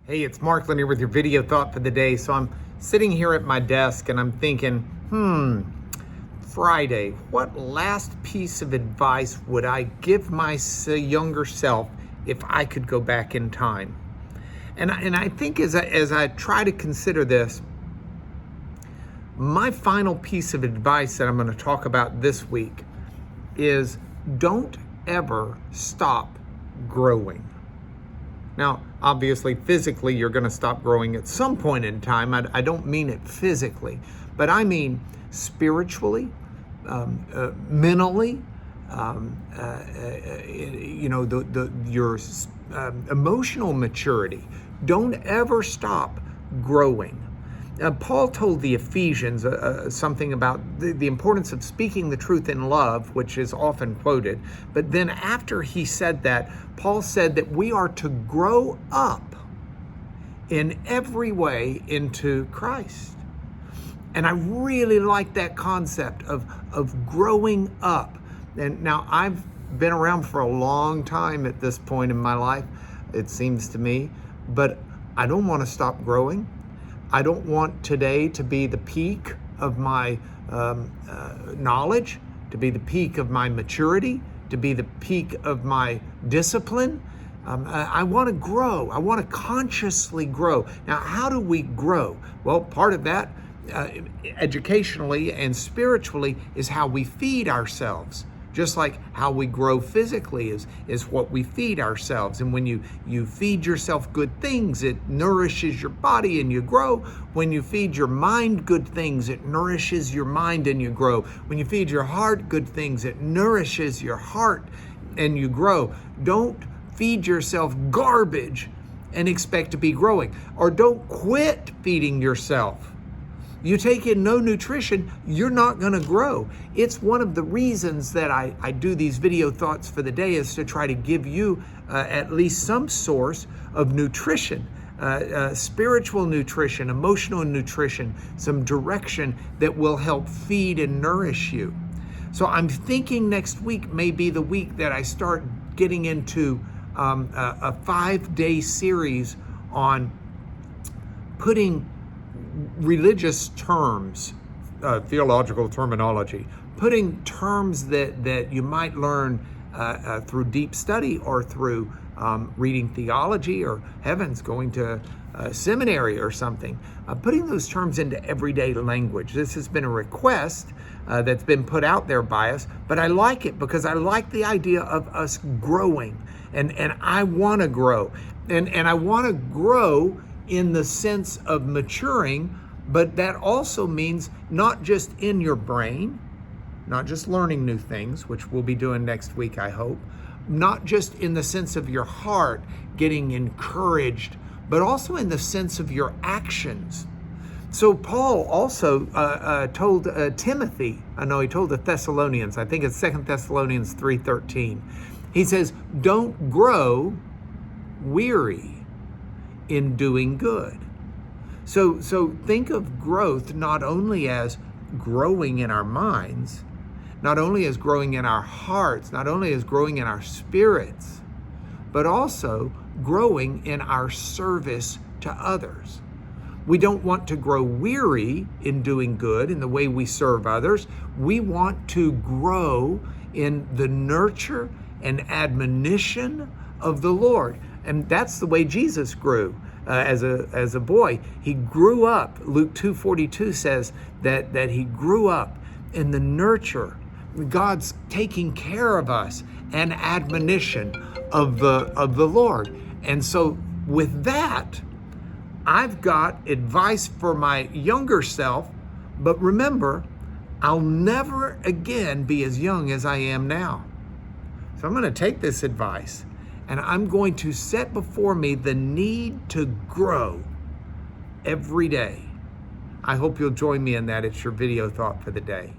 Hey, it's Mark Lanier with your video thought for the day. So I'm sitting here at my desk and I'm thinking, Friday, what last piece of advice would I give my younger self if I could go back in time? And I think as I try to consider this, my final piece of advice that I'm going to talk about this week is don't ever stop growing. Now, obviously, physically, you're going to stop growing at some point in time. I don't mean it physically, but I mean spiritually, mentally, your emotional maturity. Don't ever stop growing. Paul told the Ephesians something about the importance of speaking the truth in love, which is often quoted. But then after he said that, Paul said that we are to grow up in every way into Christ. And I really like that concept of growing up. And now I've been around for a long time at this point in my life, it seems to me, but I don't want to stop growing. I don't want today to be the peak of my knowledge, to be the peak of my maturity, to be the peak of my discipline. I want to grow. I want to consciously grow. Now, how do we grow? Well, part of that, educationally and spiritually, is how we feed ourselves. Just like how we grow physically is what we feed ourselves. And when you feed yourself good things, it nourishes your body and you grow. When you feed your mind good things, it nourishes your mind and you grow. When you feed your heart good things, it nourishes your heart and you grow. Don't feed yourself garbage and expect to be growing. Or don't quit feeding yourself. You take in no nutrition, you're not going to grow. It's one of the reasons that I do these video thoughts for the day, is to try to give you at least some source of nutrition, spiritual nutrition, emotional nutrition, some direction that will help feed and nourish you. So I'm thinking next week may be the week that I start getting into a 5-day series on putting religious terms, theological terminology, putting terms that you might learn through deep study or through reading theology, or heavens, going to seminary or something, putting those terms into everyday language. This has been a request that's been put out there by us, but I like it because I like the idea of us growing, and I want to grow, and I want to grow in the sense of maturing, but that also means not just in your brain, not just learning new things, which we'll be doing next week, I hope, not just in the sense of your heart getting encouraged, but also in the sense of your actions. So Paul also told Timothy, he told the Thessalonians, I think it's 2 Thessalonians 3:13. He says, don't grow weary in doing good. So think of growth not only as growing in our minds, not only as growing in our hearts, not only as growing in our spirits, but also growing in our service to others. We don't want to grow weary in doing good in the way we serve others. We want to grow in the nurture and admonition of the Lord. And that's the way Jesus grew as a boy. He grew up. Luke 2:42 says that he grew up in the nurture, God's taking care of us, and admonition of the Lord. And so with that, I've got advice for my younger self, but remember, I'll never again be as young as I am now. So I'm going to take this advice, and I'm going to set before me the need to grow every day. I hope you'll join me in that. It's your video thought for the day.